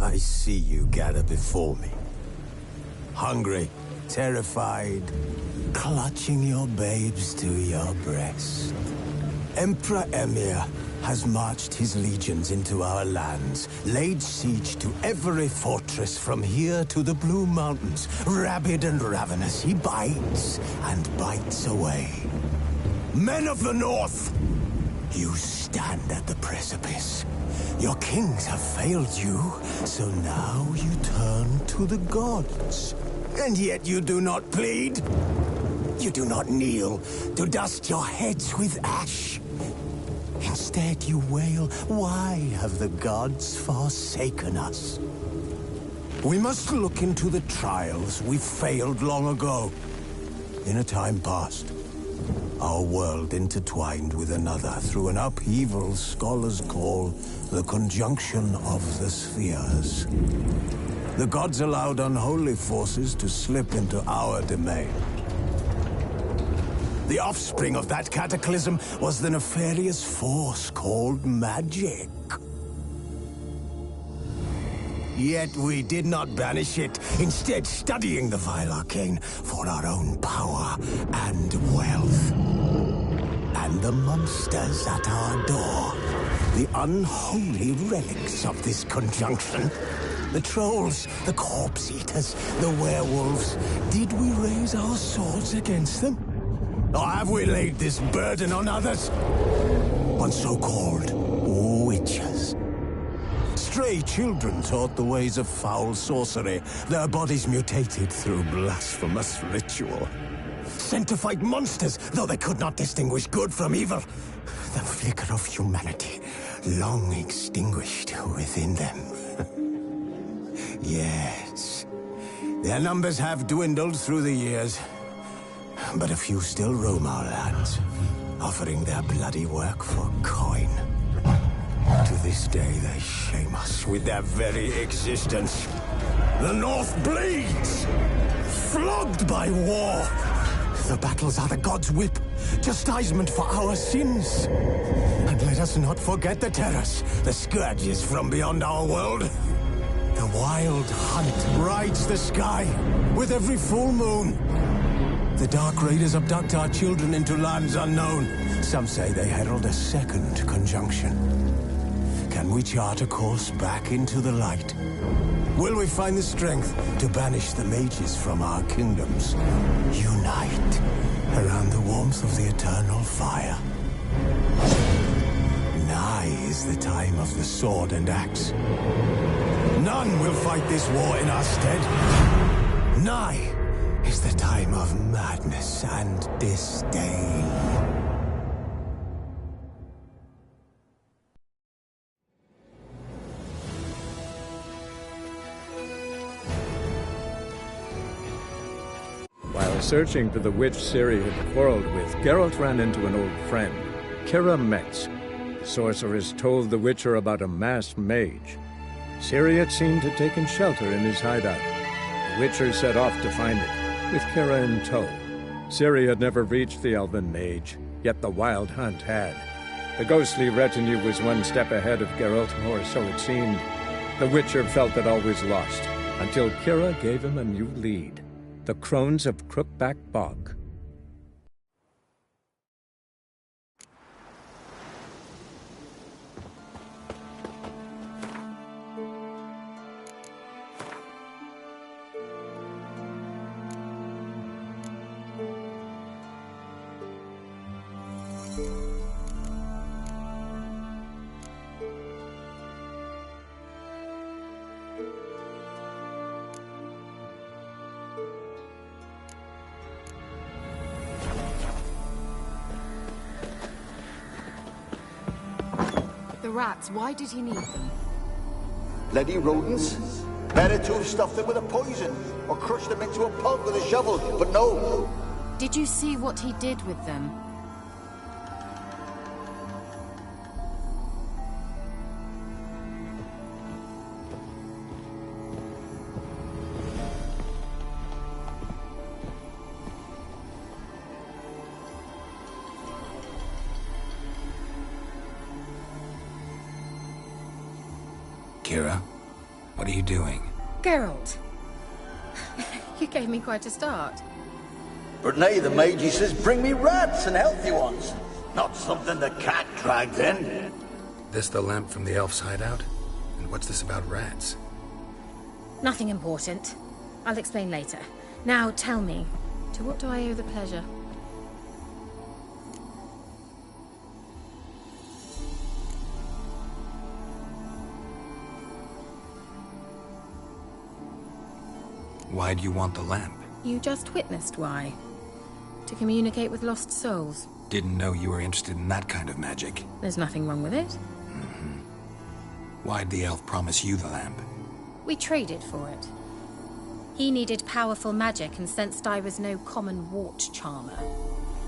I see you gather before me. Hungry, terrified, clutching your babes to your breast. Emperor Emhyr has marched his legions into our lands, laid siege to every fortress from here to the Blue Mountains. Rabid and ravenous, he bites and bites away. Men of the North, you stand at the precipice. Your kings have failed you, so now you turn to the gods. And yet you do not plead. You do not kneel to dust your heads with ash. Instead you wail, why have the gods forsaken us? We must look into the trials we failed long ago. In a time past, our world intertwined with another through an upheaval scholars call the conjunction of the spheres. The gods allowed unholy forces to slip into our domain. The offspring of that cataclysm was the nefarious force called magic. Yet we did not banish it, instead studying the vile arcane for our own power and wealth. And the monsters at our door, the unholy relics of this conjunction. The trolls, the corpse-eaters, the werewolves. Did we raise our swords against them? Or have we laid this burden on others? On so-called witches. Stray children taught the ways of foul sorcery, their bodies mutated through blasphemous ritual. Sent to fight monsters, though they could not distinguish good from evil. The flicker of humanity, long extinguished within them. Yes, their numbers have dwindled through the years. But a few still roam our lands, offering their bloody work for coin. To this day, they shame us with their very existence. The North bleeds, flogged by war. The battles are the gods' whip, chastisement for our sins. And let us not forget the terrors, the scourges from beyond our world. The wild hunt rides the sky with every full moon. The Dark Raiders abduct our children into lands unknown. Some say they herald a second conjunction. Can we chart a course back into the light? Will we find the strength to banish the mages from our kingdoms? Unite around the warmth of the eternal fire. Nigh is the time of the sword and axe. None will fight this war in our stead. Nigh is the time of madness and disdain. While searching for the witch Ciri had quarreled with, Geralt ran into an old friend, Keira Metz. The sorceress told the Witcher about a masked mage. Ciri, it seemed, had taken shelter in his hideout. The Witcher set off to find it, with Keira in tow. Ciri had never reached the elven mage, yet the wild hunt had. The ghostly retinue was one step ahead of Geralt, or so it seemed. The Witcher felt it all was lost, until Keira gave him a new lead. The Crones of Crookback Bog. The rats, why did he need them? Bloody rodents? Better to have stuffed them with a poison, or crushed them into a pulp with a shovel, but no. Did you see what he did with them? Keira, What are you doing? Geralt! You gave me quite a start. But nay, the mage, he says, bring me rats and healthy ones. Not something the cat dragged in. This the lamp from the elf's hideout? And what's this about rats? Nothing important. I'll explain later. Now tell me, to what do I owe the pleasure? Why do you want the lamp? You just witnessed why. To communicate with lost souls. Didn't know you were interested in that kind of magic. There's nothing wrong with it. Why'd the elf promise you the lamp? We traded for it. He needed powerful magic and sensed I was no common wart charmer.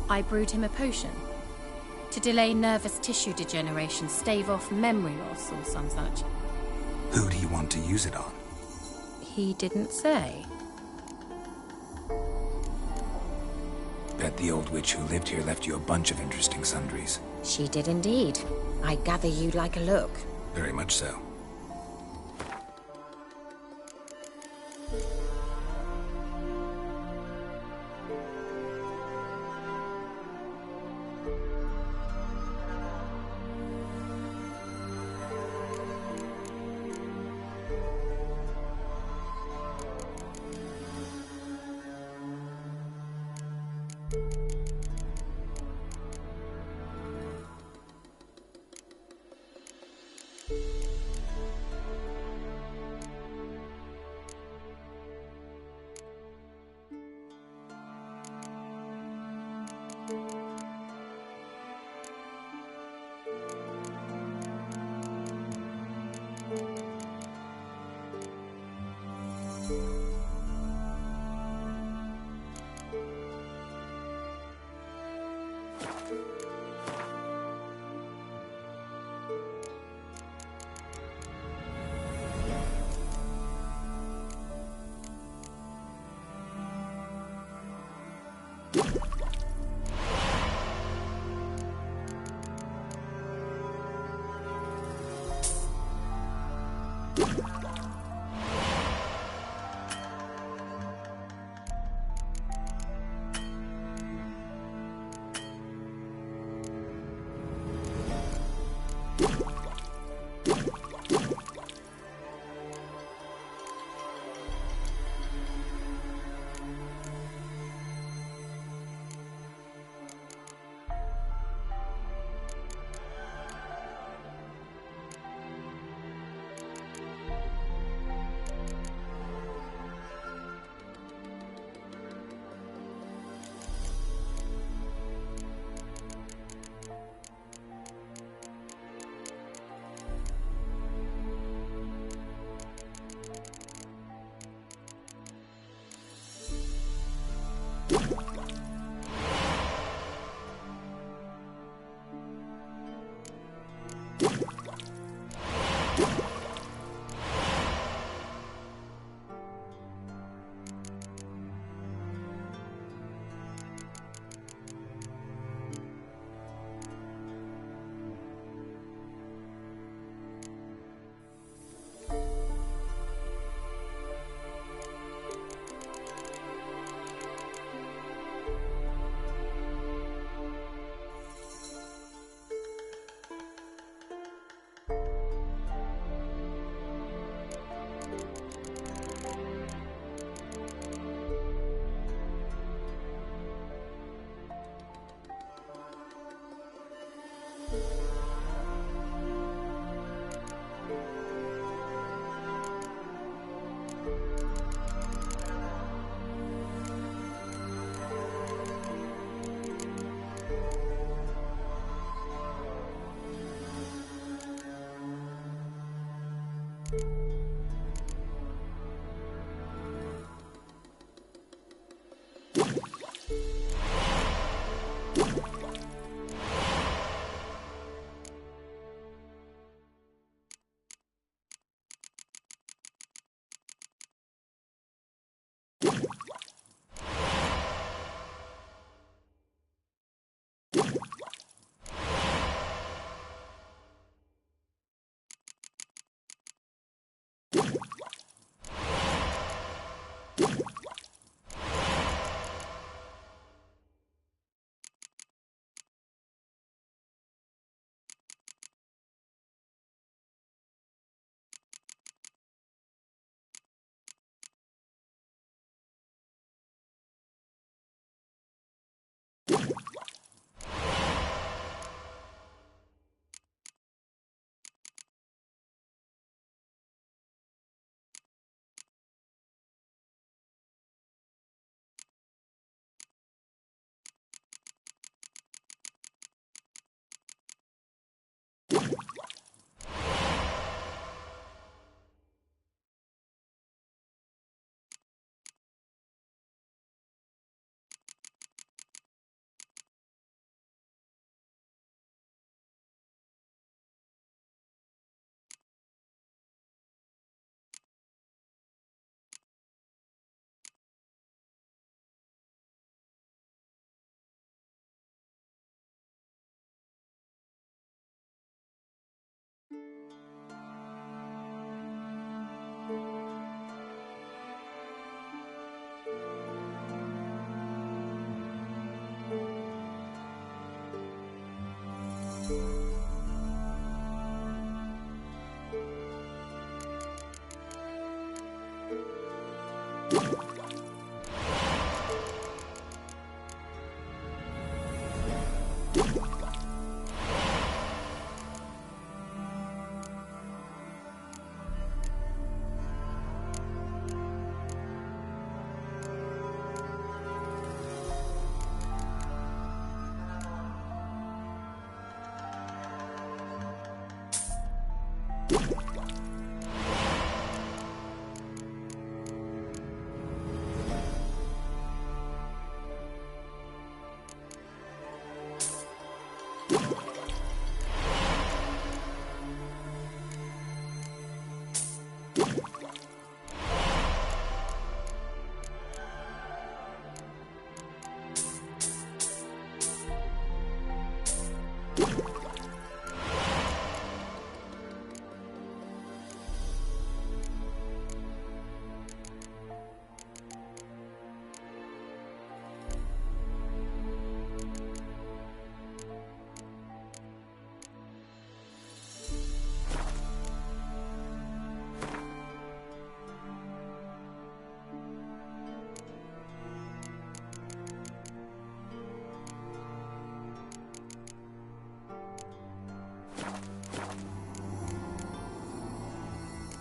I brewed him a potion. To delay nervous tissue degeneration, stave off memory loss or some such. Who'd he want to use it on? He didn't say. Bet the old witch who lived here left you a bunch of interesting sundries. She did indeed. I gather you'd like a look. Very much so.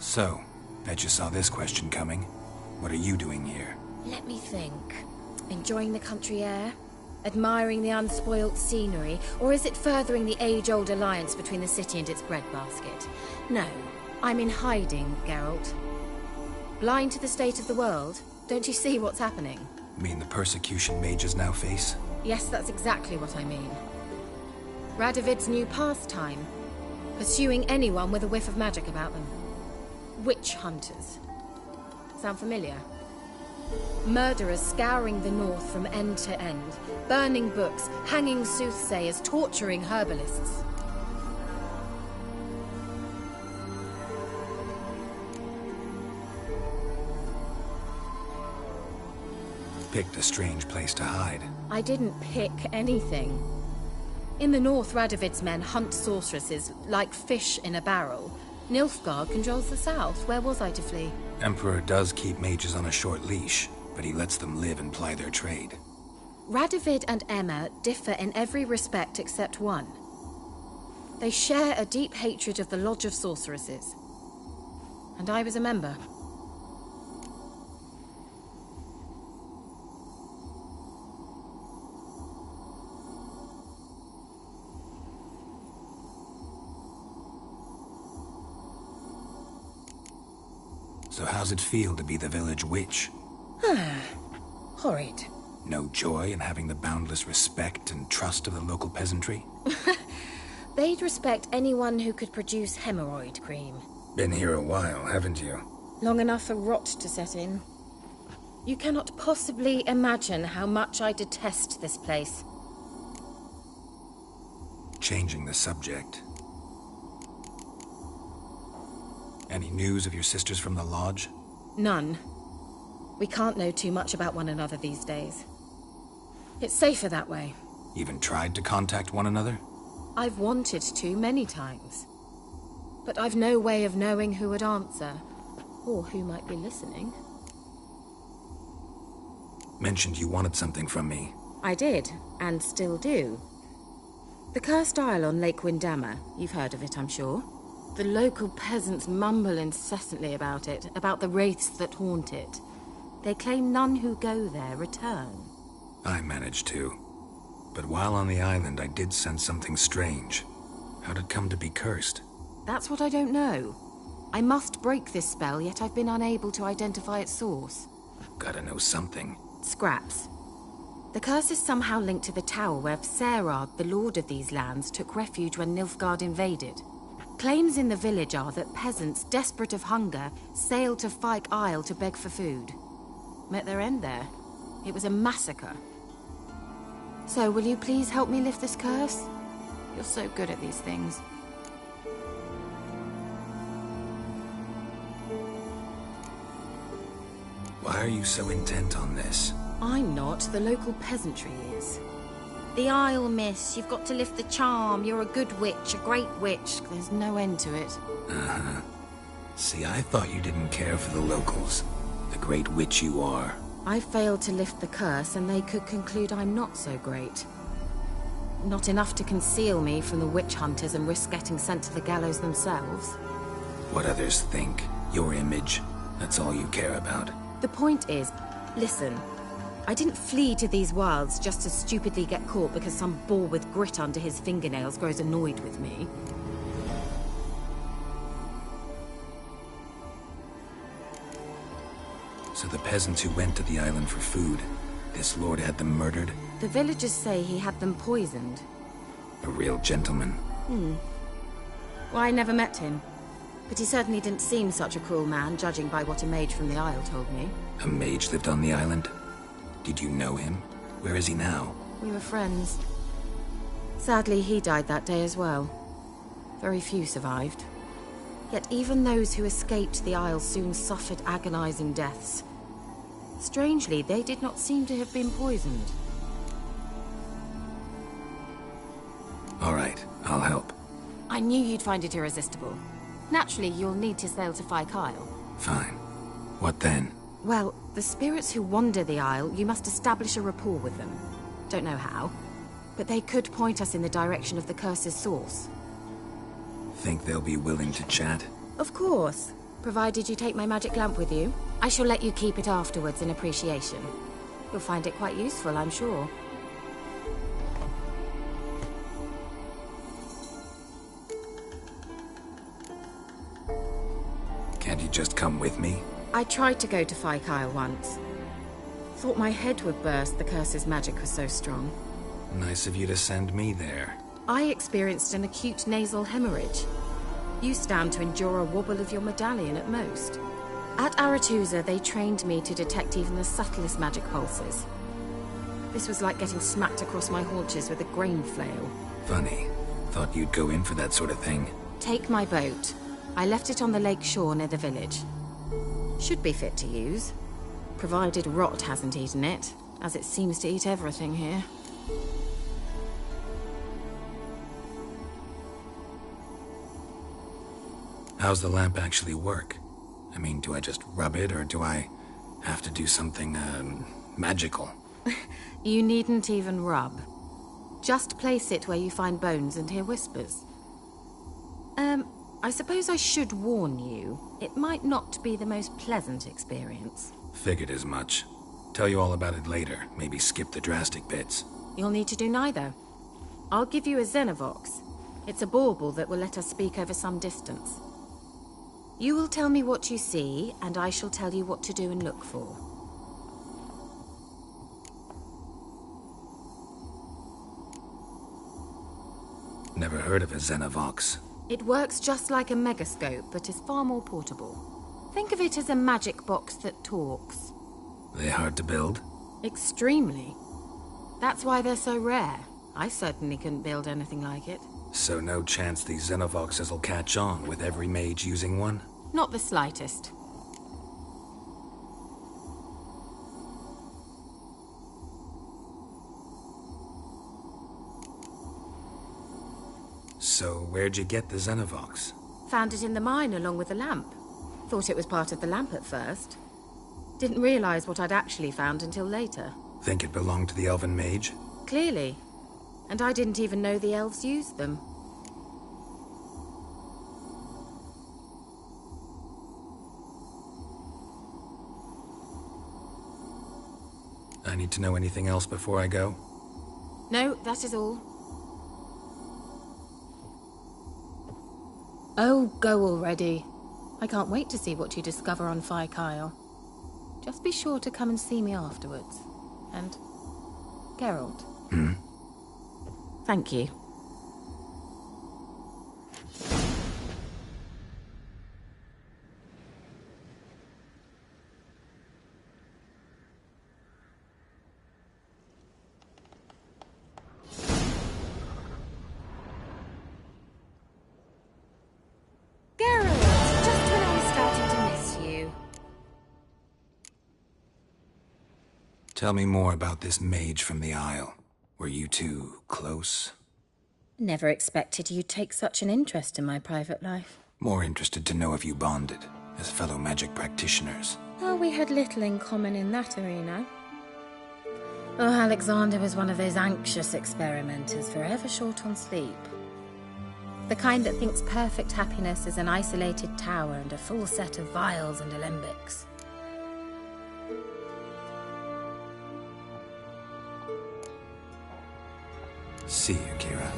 So, bet you saw this question coming. What are you doing here? Let me think. Enjoying the country air? Admiring the unspoilt scenery? Or is it furthering the age-old alliance between the city and its breadbasket? No, I'm in hiding, Geralt. Blind to the state of the world? Don't you see what's happening? Mean the persecution mages now face? Yes, that's exactly what I mean. Radovid's new pastime. Pursuing anyone with a whiff of magic about them. Witch hunters. Sound familiar? Murderers scouring the north from end to end, burning books, hanging soothsayers, torturing herbalists. Picked a strange place to hide. I didn't pick anything. In the north, Radovid's men hunt sorceresses like fish in a barrel. Nilfgaard controls the south. Where was I to flee? Emperor does keep mages on a short leash, but he lets them live and ply their trade. Radovid and Emma differ in every respect except one. They share a deep hatred of the Lodge of Sorceresses. And I was a member. So how's it feel to be the village witch? Horrid. No joy in having the boundless respect and trust of the local peasantry? They'd respect anyone who could produce hemorrhoid cream. Been here a while, haven't you? Long enough for rot to set in. You cannot possibly imagine how much I detest this place. Changing the subject. Any news of your sisters from the lodge? None. We can't know too much about one another these days. It's safer that way. Even tried to contact one another? I've wanted to many times. But I've no way of knowing who would answer, or who might be listening. Mentioned you wanted something from me. I did, and still do. The Cursed Isle on Lake Windammer. You've heard of it, I'm sure. The local peasants mumble incessantly about it, about the wraiths that haunt it. They claim none who go there return. I managed to. But while on the island, I did sense something strange. How'd it come to be cursed? That's what I don't know. I must break this spell, yet I've been unable to identify its source. Gotta know something. Scraps. The curse is somehow linked to the tower where Serad, the lord of these lands, took refuge when Nilfgaard invaded. Claims in the village are that peasants, desperate of hunger, sailed to Fyke Isle to beg for food. Met their end there. It was a massacre. So, will you please help me lift this curse? You're so good at these things. Why are you so intent on this? I'm not. The local peasantry is. The Isle, miss. You've got to lift the charm. You're a good witch, a great witch. There's no end to it. Uh-huh. See, I thought you didn't care for the locals. The great witch you are. I failed to lift the curse, and they could conclude I'm not so great. Not enough to conceal me from the witch hunters and risk getting sent to the gallows themselves. What others think, your image, that's all you care about. The point is, listen, I didn't flee to these wilds just to stupidly get caught because some boar with grit under his fingernails grows annoyed with me. So the peasants who went to the island for food, this lord had them murdered? The villagers say he had them poisoned. A real gentleman. Well, I never met him. But he certainly didn't seem such a cruel man, judging by what a mage from the Isle told me. A mage lived on the island? Did you know him? Where is he now? We were friends. Sadly, he died that day as well. Very few survived. Yet even those who escaped the Isle soon suffered agonizing deaths. Strangely, they did not seem to have been poisoned. All right, I'll help. I knew you'd find it irresistible. Naturally, you'll need to sail to Phi Kyle. Fine. What then? Well, the spirits who wander the Isle, you must establish a rapport with them. Don't know how, but they could point us in the direction of the curse's source. Think they'll be willing to chat? Of course, provided you take my magic lamp with you. I shall let you keep it afterwards in appreciation. You'll find it quite useful, I'm sure. Can't you just come with me? I tried to go to Phi Kyle once. Thought my head would burst, the curse's magic was so strong. Nice of you to send me there. I experienced an acute nasal hemorrhage. You stand to endure a wobble of your medallion at most. At Aretusa, they trained me to detect even the subtlest magic pulses. This was like getting smacked across my haunches with a grain flail. Funny. Thought you'd go in for that sort of thing. Take my boat. I left it on the lake shore near the village. Should be fit to use, provided rot hasn't eaten it, as it seems to eat everything here. How's the lamp actually work? I mean, do I just rub it, or do I have to do something, magical? You needn't even rub. Just place it where you find bones and hear whispers. I suppose I should warn you, it might not be the most pleasant experience. Figured as much. Tell you all about it later, maybe skip the drastic bits. You'll need to do neither. I'll give you a Xenovox. It's a bauble that will let us speak over some distance. You will tell me what you see, and I shall tell you what to do and look for. Never heard of a Xenovox. It works just like a megascope, but is far more portable. Think of it as a magic box that talks. They hard to build? Extremely. That's why they're so rare. I certainly couldn't build anything like it. So no chance these Xenovoxes will catch on with every mage using one? Not the slightest. So where'd you get the Xenovox? Found it in the mine along with the lamp. Thought it was part of the lamp at first. Didn't realize what I'd actually found until later. Think it belonged to the elven mage? Clearly. And I didn't even know the elves used them. I need to know anything else before I go? No, that is all. Oh, go already. I can't wait to see what you discover on Phi Kyle. Just be sure to come and see me afterwards. And Geralt. Thank you. Tell me more about this mage from the Isle. Were you two close? Never expected you'd take such an interest in my private life. More interested to know if you bonded, as fellow magic practitioners. Well, we had little in common in that arena. Oh, Alexander was one of those anxious experimenters, forever short on sleep. The kind that thinks perfect happiness is an isolated tower and a full set of vials and alembics. See you, Kira.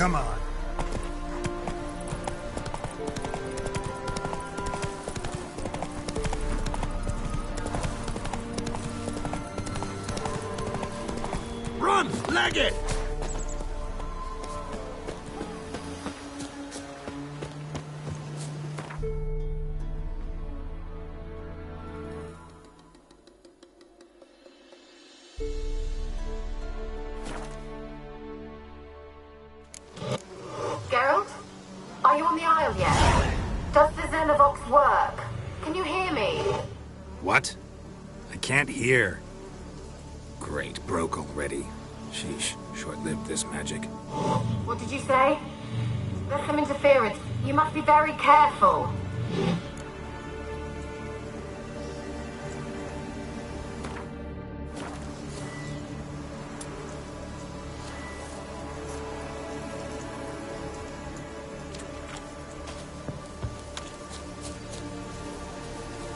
Come on. Run! Leg it! Geralt? Are you on the Isle yet? Does the Xenovox work? Can you hear me? What? I can't hear. Great, broke already. Sheesh, short-lived this magic. What did you say? There's some interference. You must be very careful.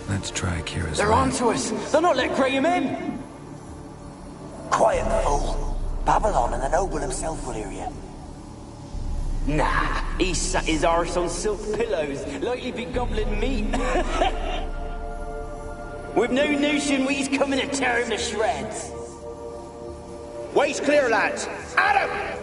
Let's try Kira's They're lab. onto us! They're not letting Graham in! Quiet, fool. Babylon and the noble himself will hear you. Nah, he sat his arse on silk pillows, like he'd be gobbling meat. We've no notion we's coming to tear him to shreds. Way's clear, lads. Adam!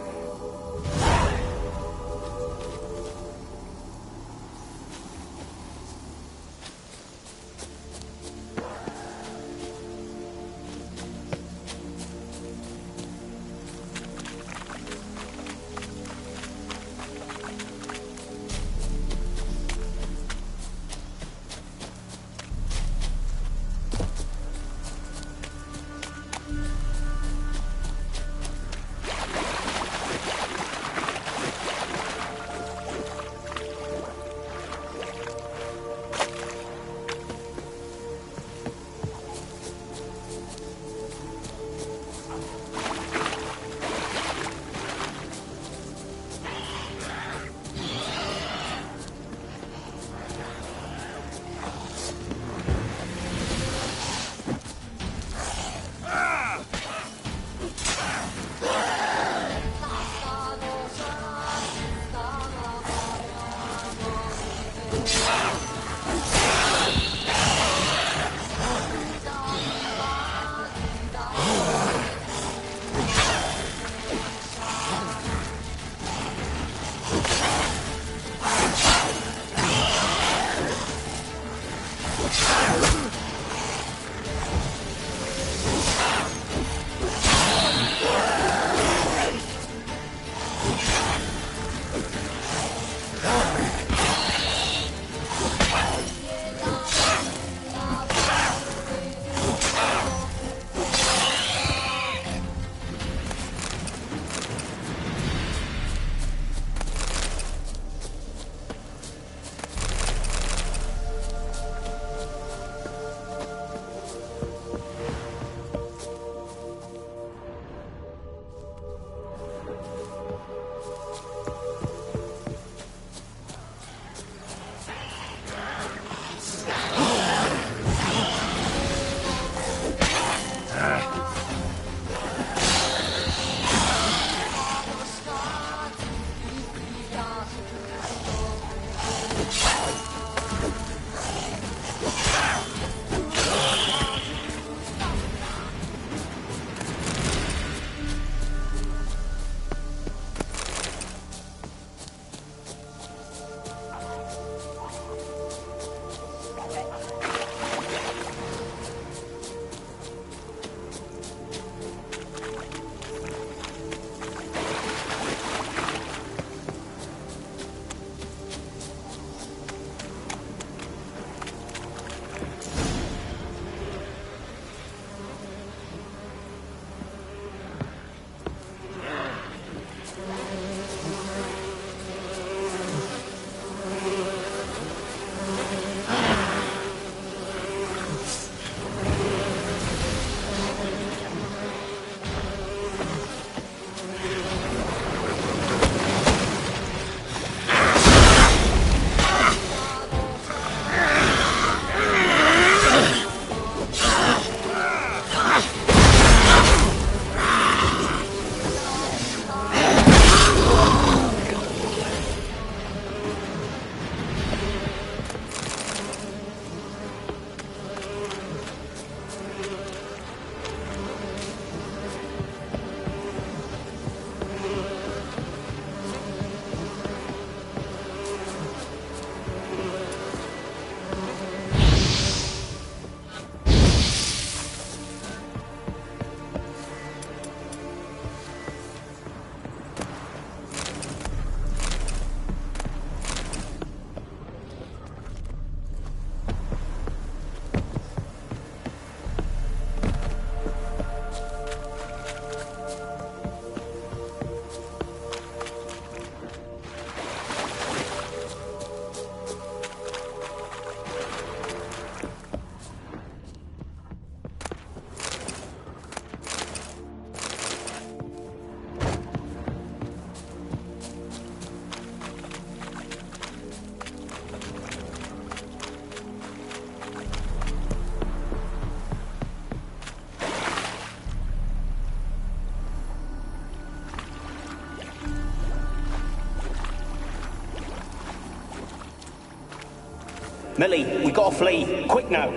Millie, we gotta flee. Quick now.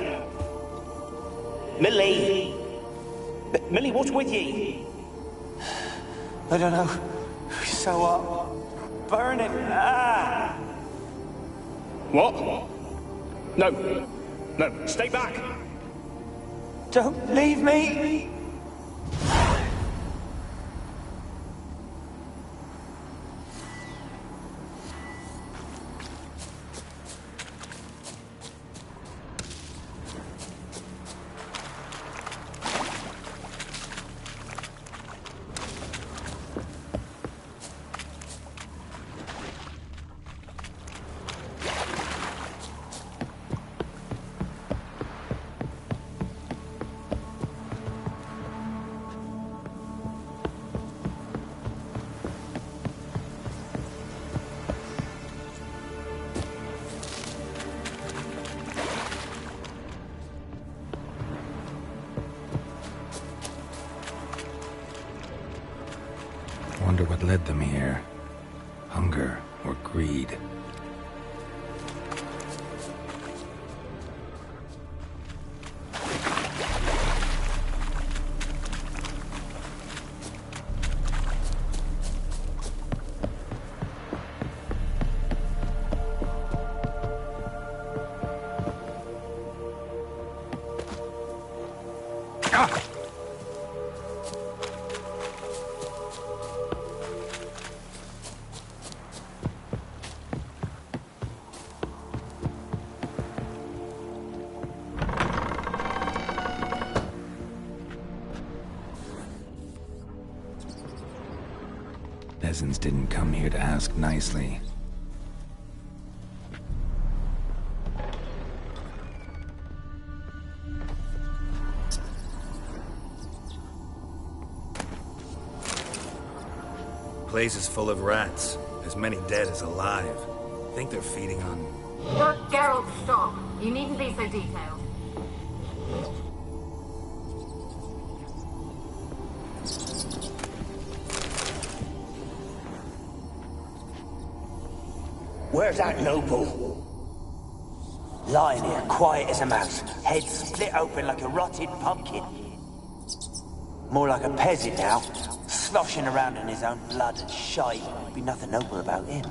Millie! Millie, what's with ye? I don't know. So what? Burning. Ah! What? No. No, stay back. Don't leave me! Wonder what led them here. Hunger or greed. Peasants didn't come here to ask nicely. Place is full of rats. As many dead as alive. Think they're feeding on... Geralt, stop. You needn't be so detailed. Where's that noble? Lying here, quiet as a mouse, head split open like a rotted pumpkin. More like a peasant now, sloshing around in his own blood and shite. Be nothing noble about him.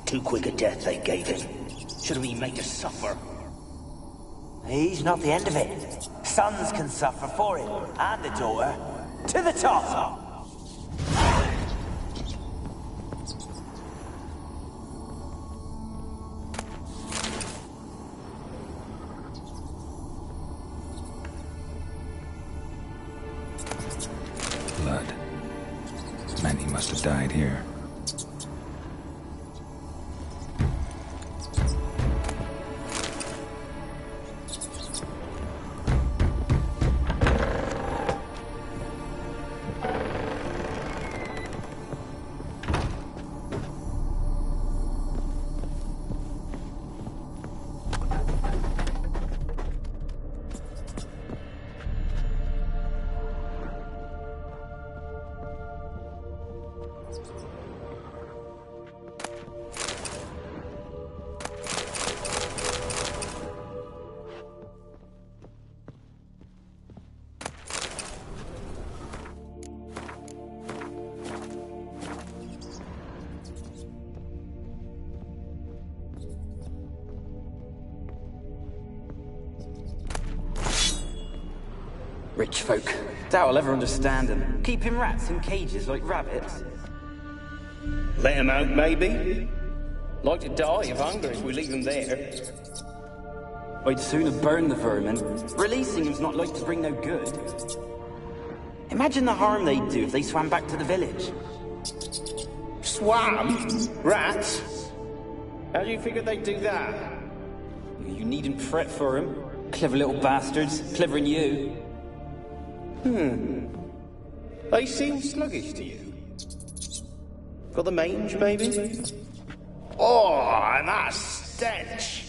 Too quick a death they gave him. Should have been made to suffer. He's not the end of it. Sons can suffer for him, and the daughter. To the top! Blood. Many must have died here. Rich folk. Doubt I'll ever understand them. Keeping rats in cages like rabbits. Let him out, maybe? Like to die of hunger if we leave him there. I'd sooner burn the vermin. Releasing him's not like to bring no good. Imagine the harm they'd do if they swam back to the village. Swam? Rats? How do you figure they'd do that? You needn't fret for him. Clever little bastards. Clever than you. They seem sluggish to you. Got the mange, maybe? Oh, and that stench!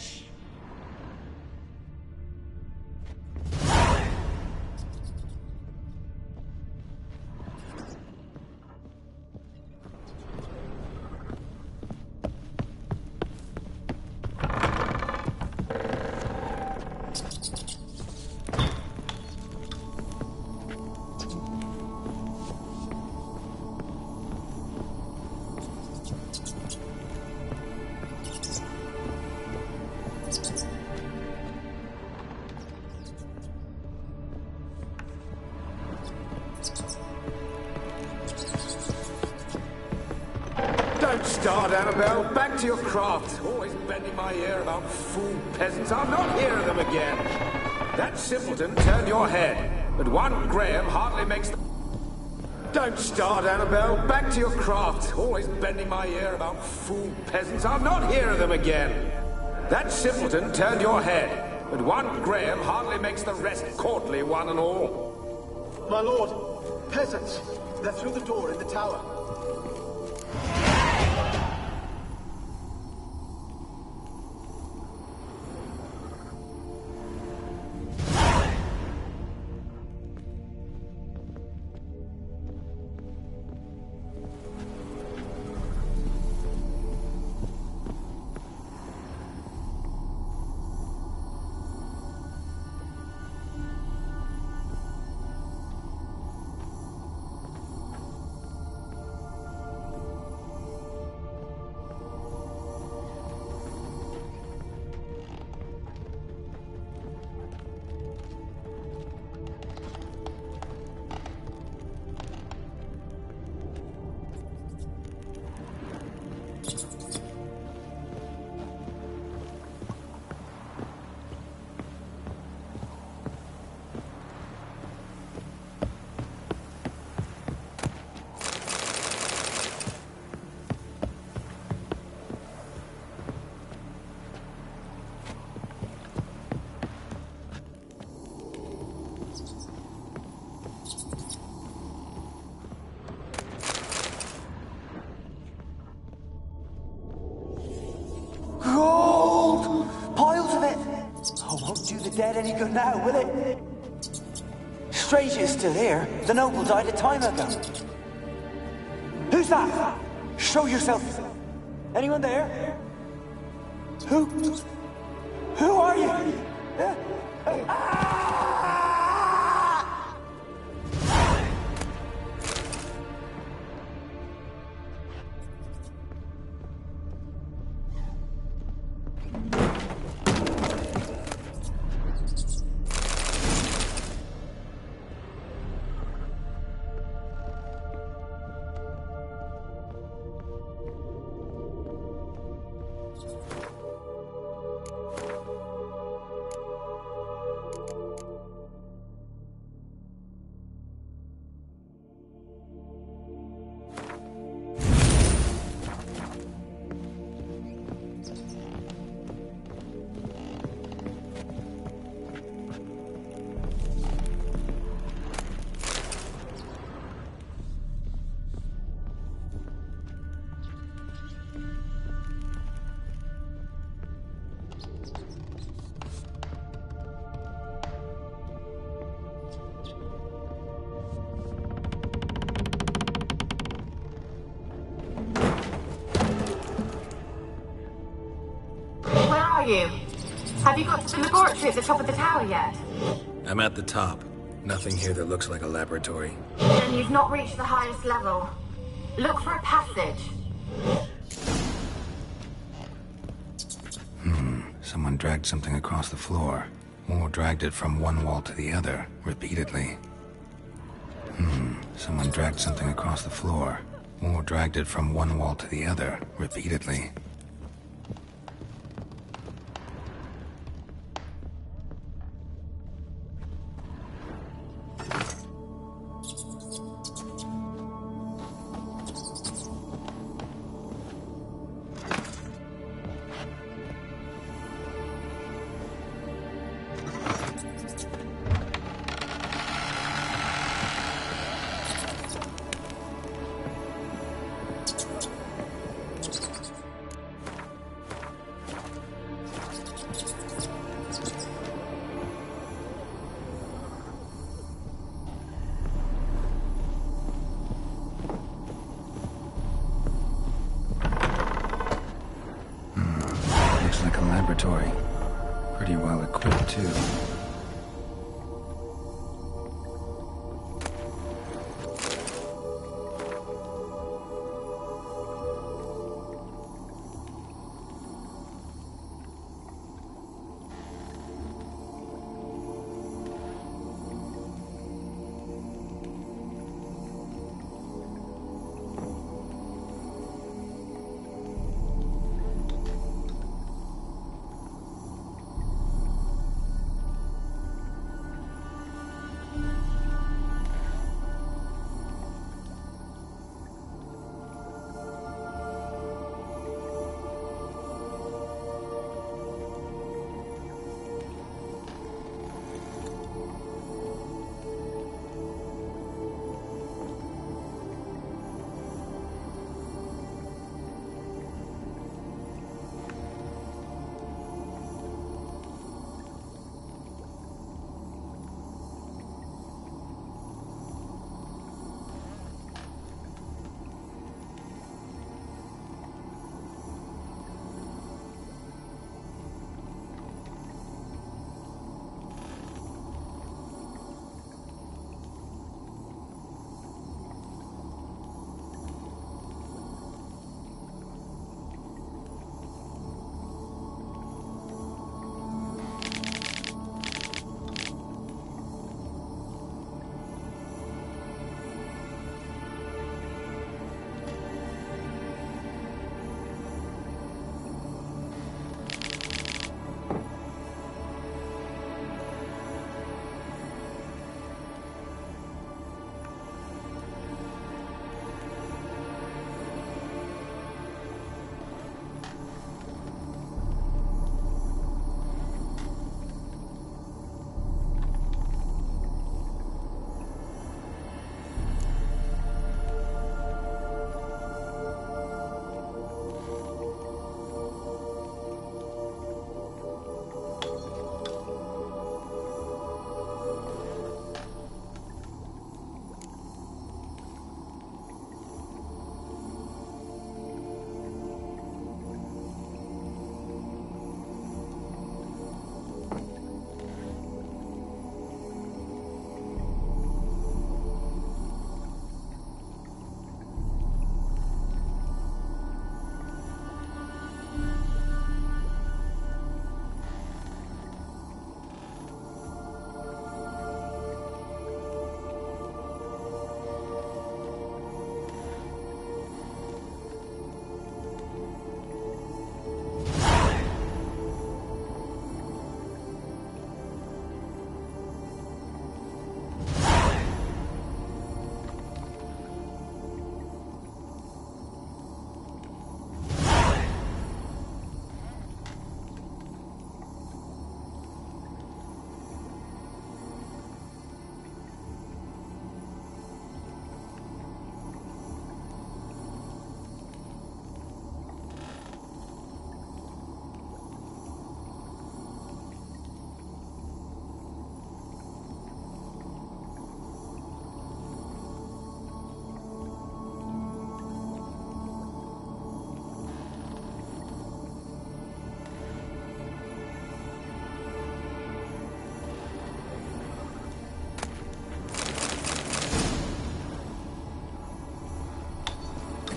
Don't start, Annabelle. Back to your craft. Always bending my ear about fool peasants. I'll not hear of them again. That simpleton turned your head, but one Graham hardly makes the... Don't start, Annabelle. Back to your craft. Always bending my ear about fool peasants. I'll not hear of them again. That simpleton turned your head, but one Graham hardly makes the rest courtly, one and all. My lord, peasants. They're through the door in the tower. Dead any good now, will it? Strange it's still here. The noble died a time ago. Who's that? Show yourself. Anyone there? Who are you? You? Have you got to the laboratory at the top of the tower yet? I'm at the top. Nothing here that looks like a laboratory. Then you've not reached the highest level. Look for a passage. Someone dragged something across the floor. Or dragged it from one wall to the other, repeatedly. Someone dragged something across the floor. Or dragged it from one wall to the other, repeatedly. Laboratory. Pretty well equipped, too.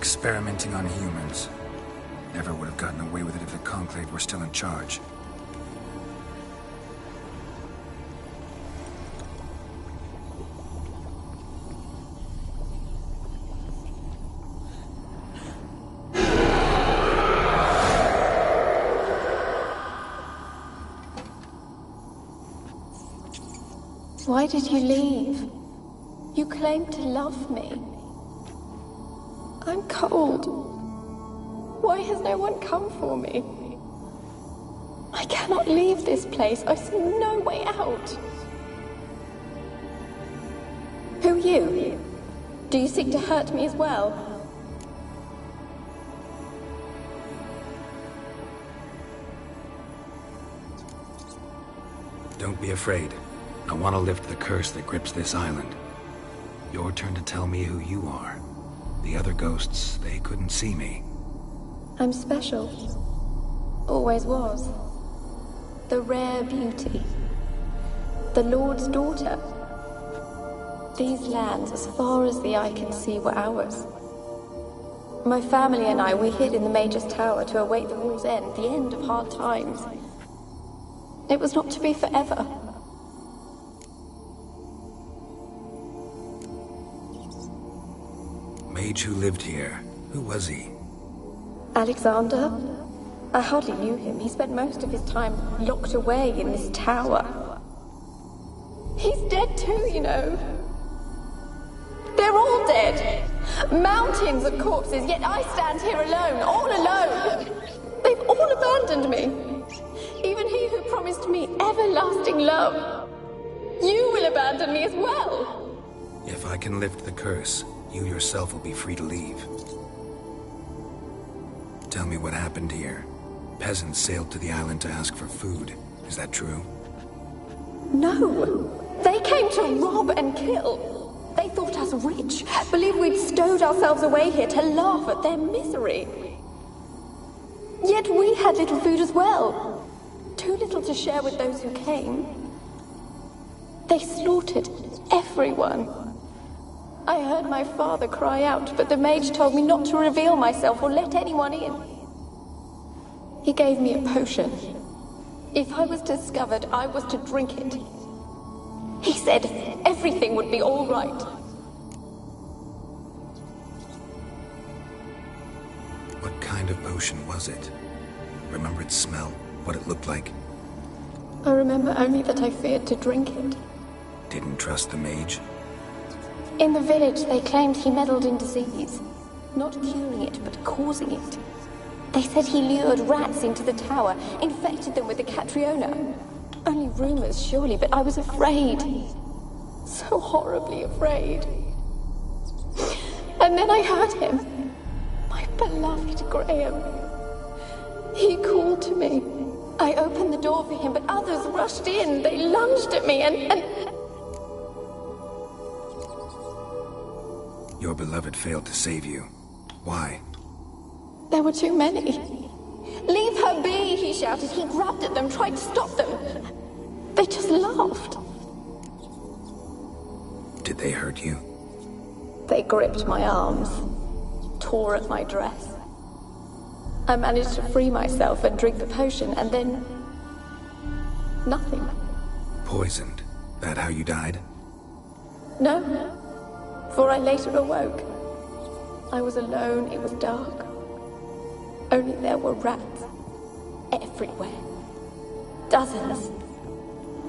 Experimenting on humans. Never would have gotten away with it if the Conclave were still in charge. Why did you leave? You claimed to love me. I'm cold. Why has no one come for me? I cannot leave this place. I see no way out. Who are you? Do you seek to hurt me as well? Don't be afraid. I want to lift the curse that grips this island. Your turn to tell me who you are. The other ghosts, they couldn't see me. I'm special. Always was. The rare beauty. The Lord's daughter. These lands, as far as the eye can see, were ours. My family and I, we hid in the Mage's Tower to await the war's end, the end of hard times. It was not to be forever. Mage who lived here. Who was he? Alexander? I hardly knew him. He spent most of his time locked away in this tower. He's dead too, you know. They're all dead. Mountains of corpses, yet I stand here alone, all alone. They've all abandoned me. Even he who promised me everlasting love. You will abandon me as well. If I can lift the curse, you yourself will be free to leave. Tell me what happened here. Peasants sailed to the island to ask for food. Is that true? No. They came to rob and kill. They thought us rich, believed we'd stowed ourselves away here to laugh at their misery. Yet we had little food as well. Too little to share with those who came. They slaughtered everyone. I heard my father cry out, but the mage told me not to reveal myself or let anyone in. He gave me a potion. If I was discovered, I was to drink it. He said everything would be all right. What kind of potion was it? Remember its smell? What it looked like? I remember only that I feared to drink it. Didn't trust the mage? In the village, they claimed he meddled in disease. Not curing it, but causing it. They said he lured rats into the tower, infected them with the Catriona. Only rumors, surely, but I was afraid. So horribly afraid. And then I heard him. My beloved Graham. He called to me. I opened the door for him, but others rushed in. They lunged at me and... Your beloved failed to save you. Why? There were too many. Leave her be, he shouted. He grabbed at them, tried to stop them. They just laughed. Did they hurt you? They gripped my arms, tore at my dress. I managed to free myself and drink the potion, and then... nothing. Poisoned? That how you died? No, for I later awoke. I was alone, it was dark. Only there were rats. Everywhere. Dozens.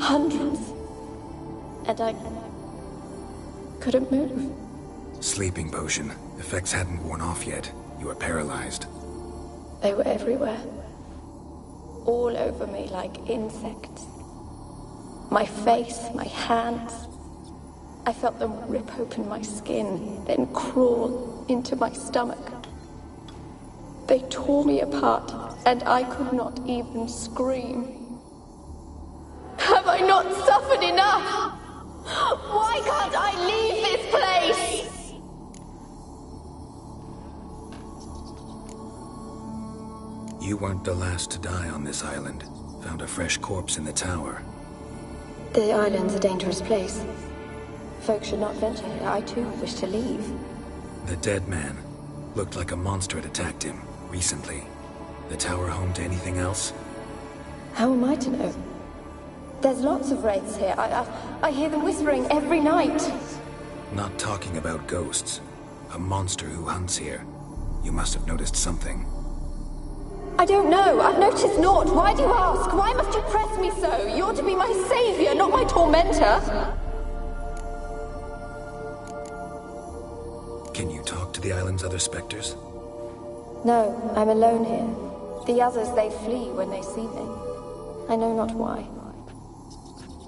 Hundreds. And I... couldn't move. Sleeping potion. Effects hadn't worn off yet. You were paralyzed. They were everywhere. All over me like insects. My face, my hands. I felt them rip open my skin, then crawl into my stomach. They tore me apart, and I could not even scream. Have I not suffered enough? Why can't I leave this place? You weren't the last to die on this island. Found a fresh corpse in the tower. The island's a dangerous place. Folks should not venture here. I too wish to leave. The dead man. Looked like a monster had attacked him, recently. The tower home to anything else? How am I to know? There's lots of wraiths here. I hear them whispering every night. Not talking about ghosts. A monster who hunts here. You must have noticed something. I don't know. I've noticed naught. Why do you ask? Why must you press me so? You're to be my savior, not my tormentor. Can you talk to the island's other specters? No, I'm alone here. The others, they flee when they see me. I know not why.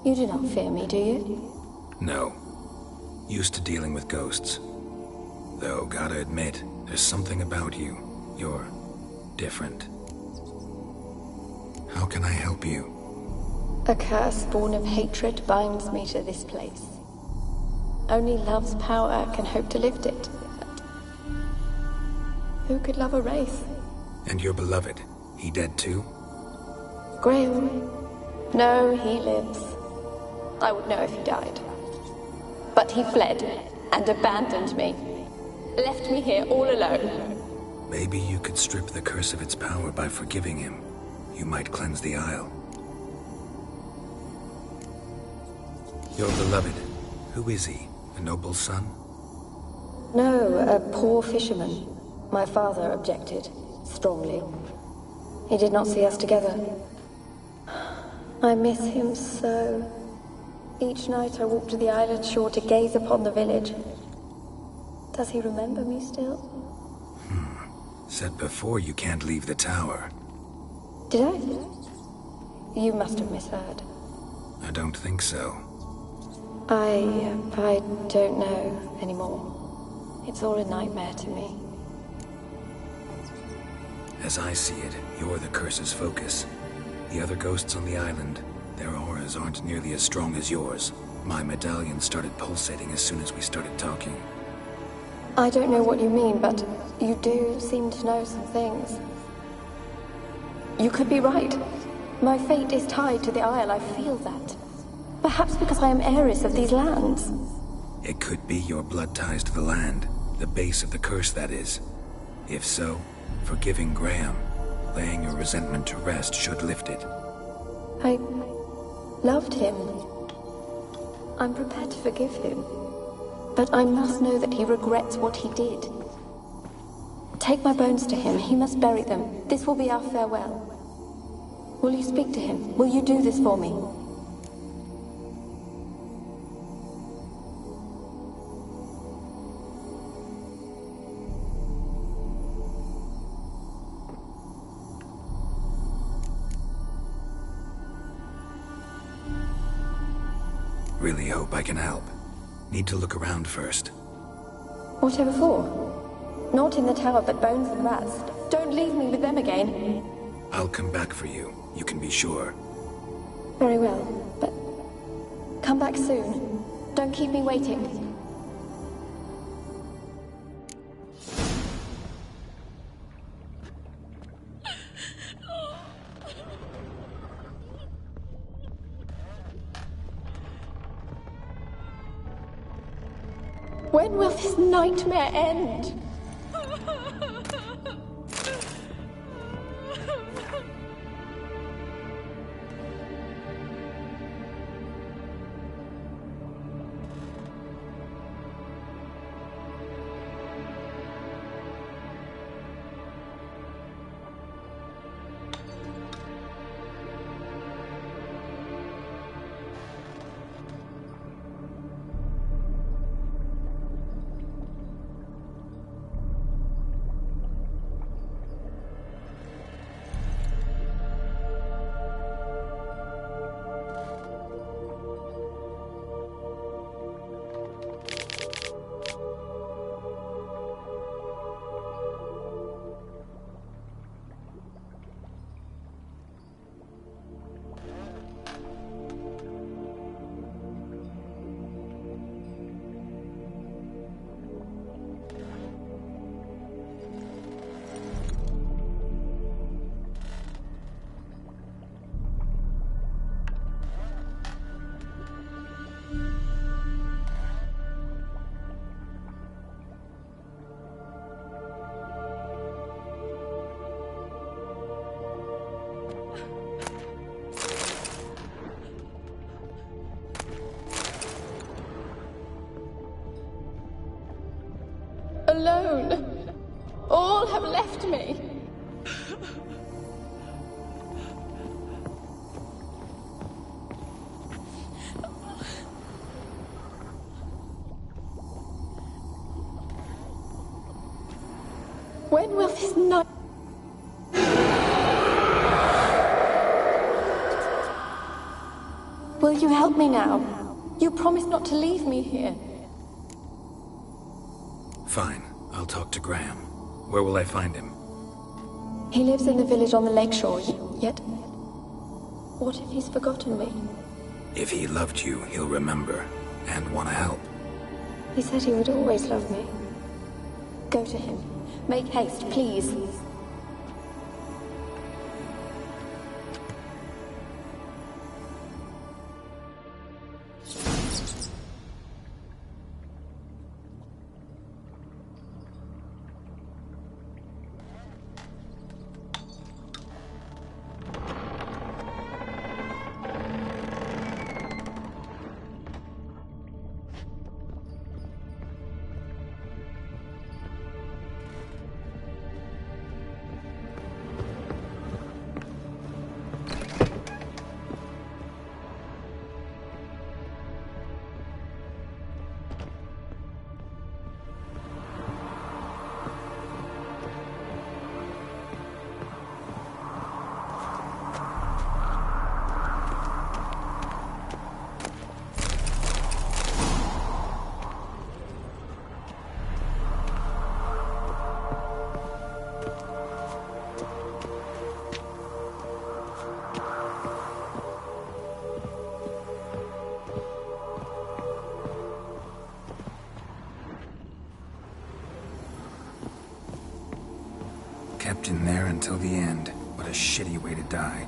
You do not fear me, do you? No. Used to dealing with ghosts. Though, gotta admit, there's something about you. You're different. How can I help you? A curse born of hatred binds me to this place. Only love's power can hope to lift it. But who could love a wraith? And your beloved, he dead too? Graham? No, he lives. I would know if he died. But he fled and abandoned me. Left me here all alone. Maybe you could strip the curse of its power by forgiving him. You might cleanse the Isle. Your beloved, who is he? A noble son? No, a poor fisherman. My father objected, strongly. He did not see us together. I miss him so. Each night I walk to the island shore to gaze upon the village. Does he remember me still? Said before you can't leave the tower. Did I? You must have misheard. I don't think so. I don't know anymore. It's all a nightmare to me. As I see it, you're the curse's focus. The other ghosts on the island, their auras aren't nearly as strong as yours. My medallion started pulsating as soon as we started talking. I don't know what you mean, but you do seem to know some things. You could be right. My fate is tied to the Isle, I feel that. Perhaps because I am heiress of these lands. It could be your blood ties to the land, the base of the curse, that is. If so, forgiving Graham, laying your resentment to rest should lift it. I loved him. I'm prepared to forgive him. But I must know that he regrets what he did. Take my bones to him. He must bury them. This will be our farewell. Will you speak to him? Will you do this for me? Really hope I can help. Need to look around first. Whatever for? Not in the tower, but bones and rats. Don't leave me with them again. I'll come back for you, you can be sure. Very well, but come back soon. Don't keep me waiting. When will this nightmare end? have left me. When will this night... Will you help me now? You promised not to leave me here. Fine. I'll talk to Graham. Where will I find him? He lives in the village on the lakeshore, yet... What if he's forgotten me? If he loved you, he'll remember, and want to help. He said he would always love me. Go to him. Make haste, please. Kept in there until the end. What a shitty way to die.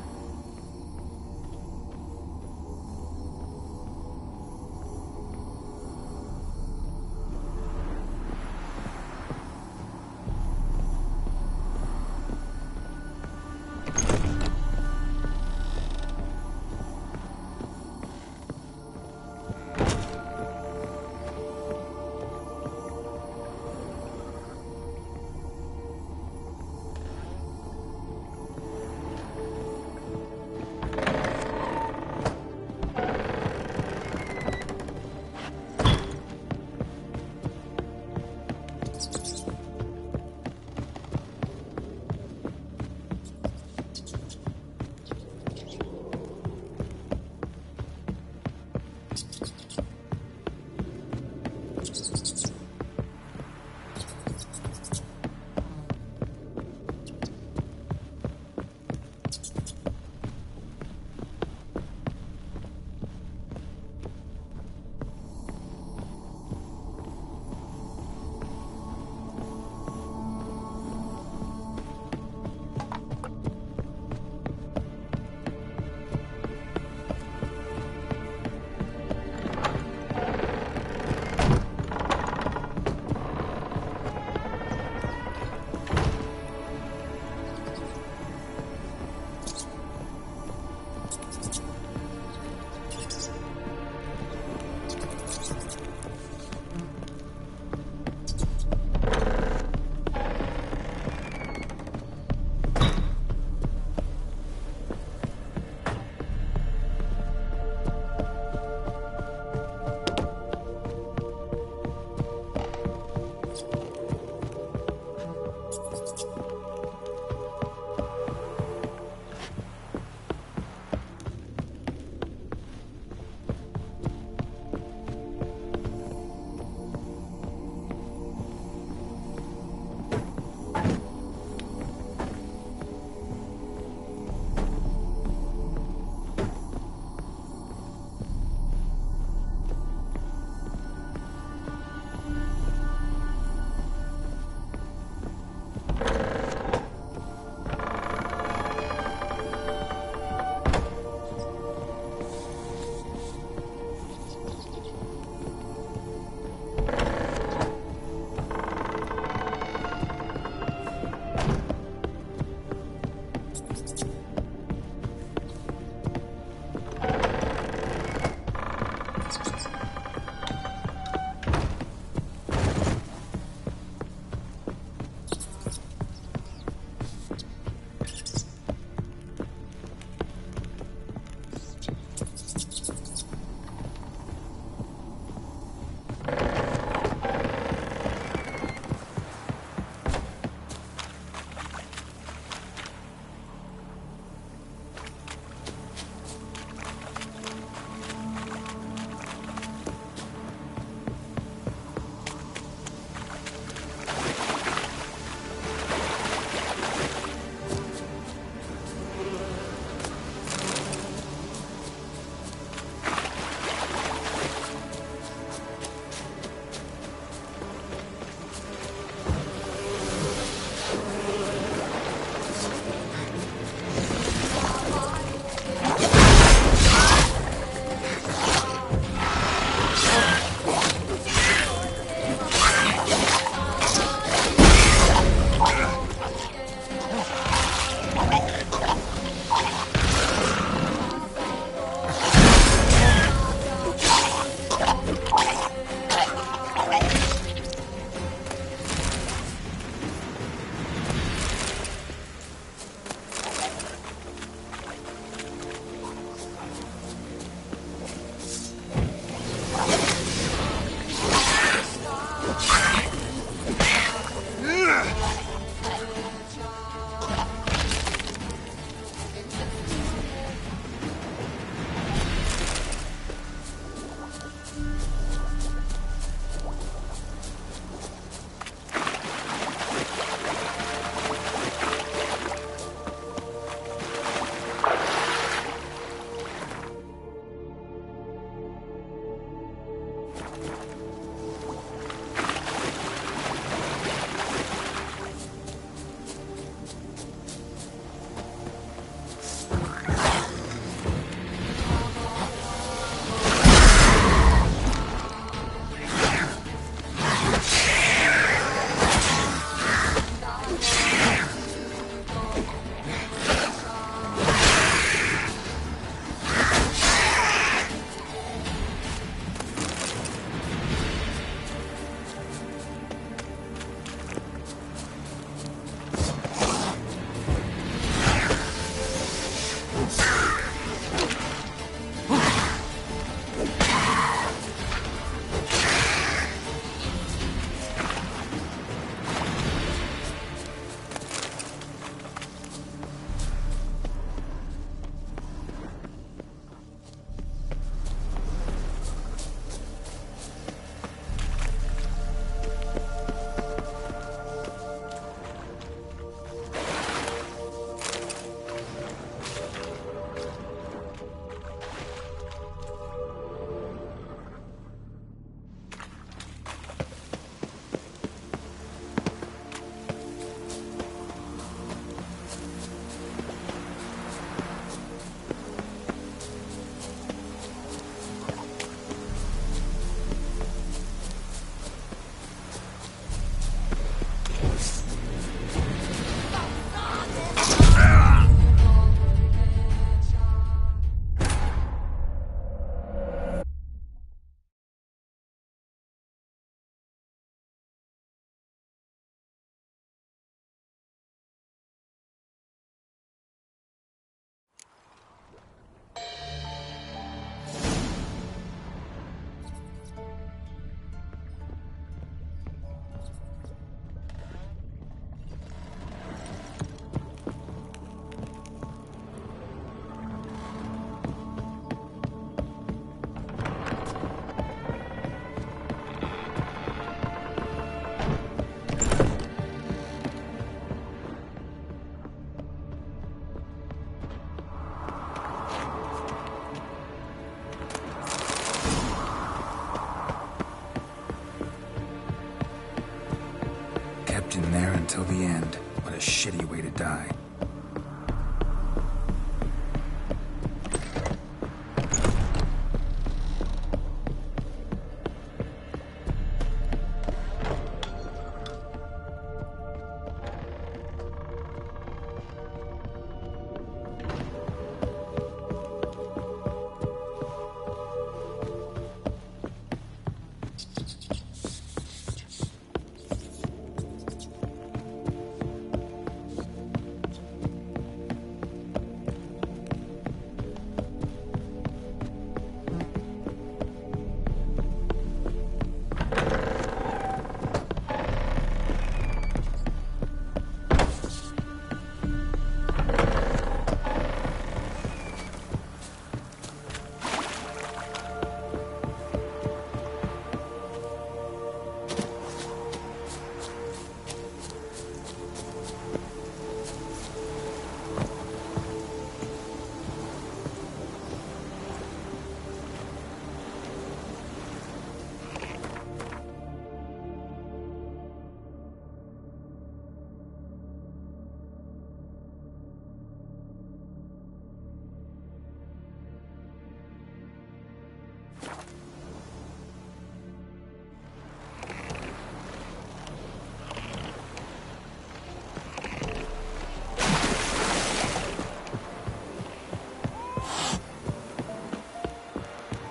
the end. What a shitty way to die.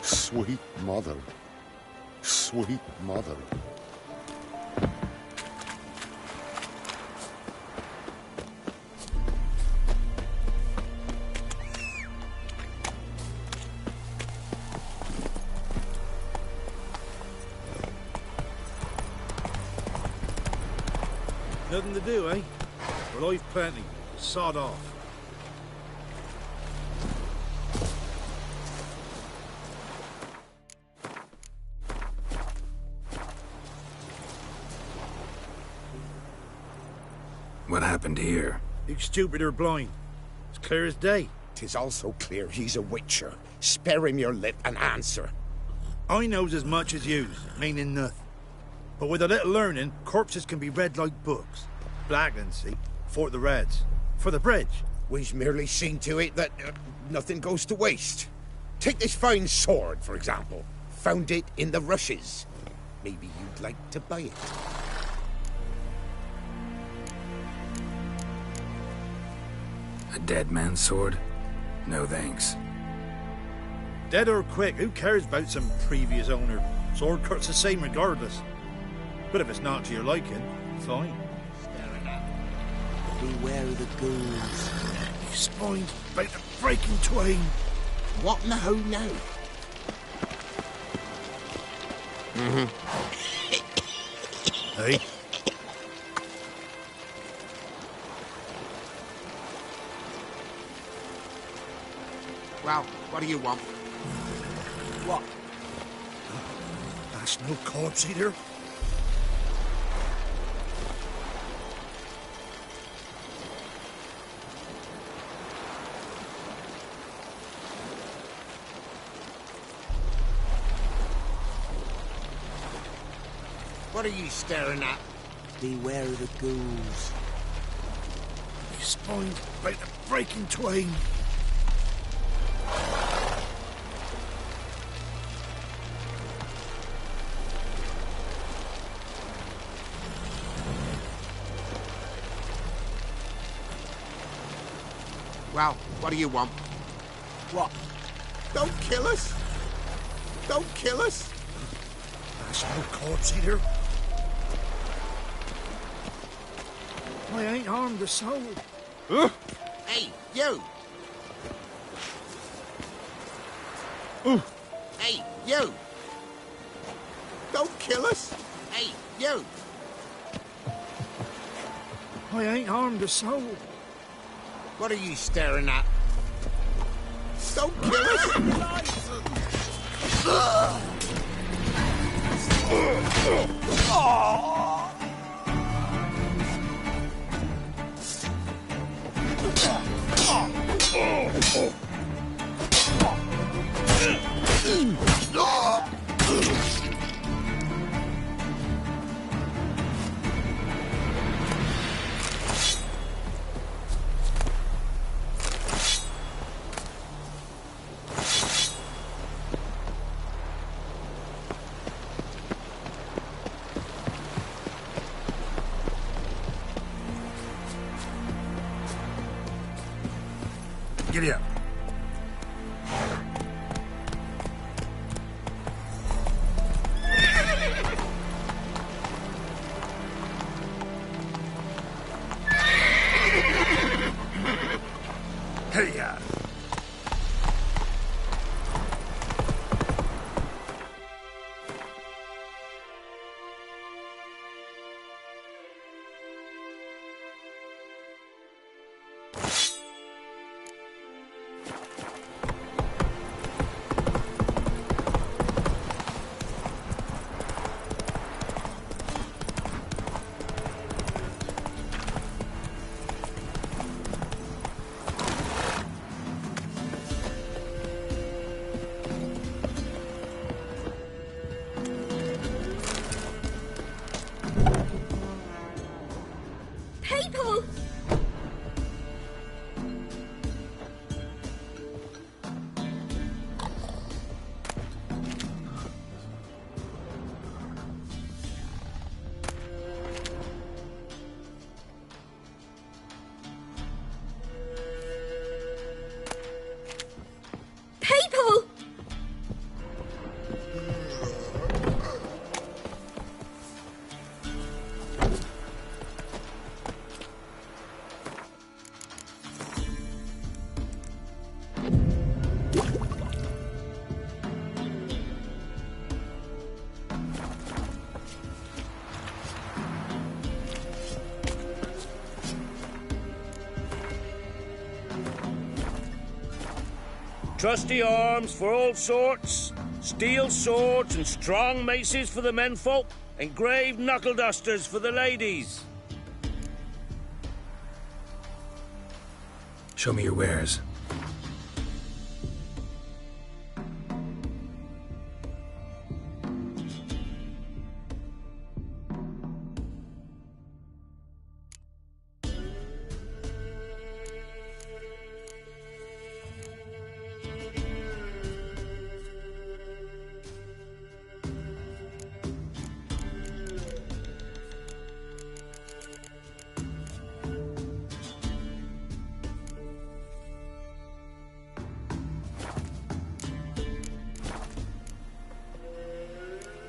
Sweet mother. Sweet mother. Nothing to do, eh? Well, I've plenty. Sod off. What happened here? You stupid or blind? It's clear as day. 'Tis also clear he's a witcher. Spare him your lip and answer. I knows as much as yous, meaning nothing. But with a little learning, corpses can be read like books. Blackland, see? For the Reds. For the bridge. We've merely seen to it that nothing goes to waste. Take this fine sword, for example. Found it in the rushes. Maybe you'd like to buy it. A dead man's sword? No thanks. Dead or quick, who cares about some previous owner? Sword cuts the same regardless. But if it's not to your liking, fine. Beware of the ghouls. You spined about to break in twain. What in the ho now? Hey? Well, what do you want? What? That's no corpse either. What are you staring at? Beware of the ghouls. You spined about to break in twain. Well, what do you want? What? Don't kill us! Don't kill us! That's no corpse either. I ain't harmed a soul. Hey, you! Hey, you! Don't kill us! Hey, you! I ain't harmed a soul. What are you staring at? Don't kill us! Giddy up. Hey-ya. People! People! Trusty arms for all sorts, steel swords and strong maces for the menfolk, engraved knuckle dusters for the ladies. Show me your wares.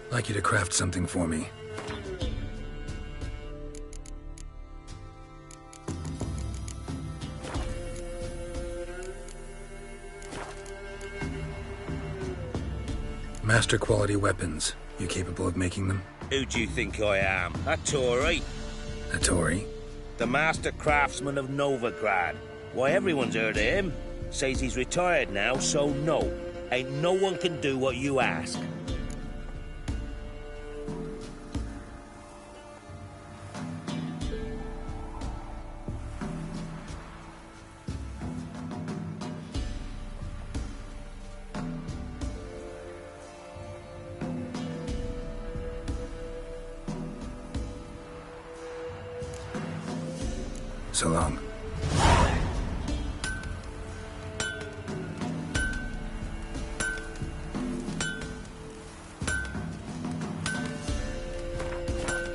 I'd like you to craft something for me. Master quality weapons. You capable of making them? Who do you think I am? A Tory? A Tory? The master craftsman of Novigrad. Why, everyone's heard of him. Says he's retired now, so no. Ain't no one can do what you ask. So long.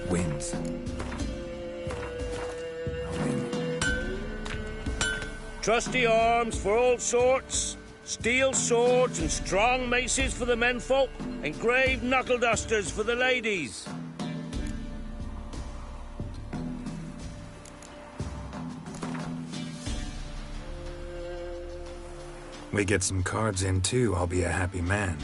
Wins. Trusty arms for all sorts, steel swords and strong maces for the menfolk, engraved knuckle dusters for the ladies. We get some cards in too, I'll be a happy man.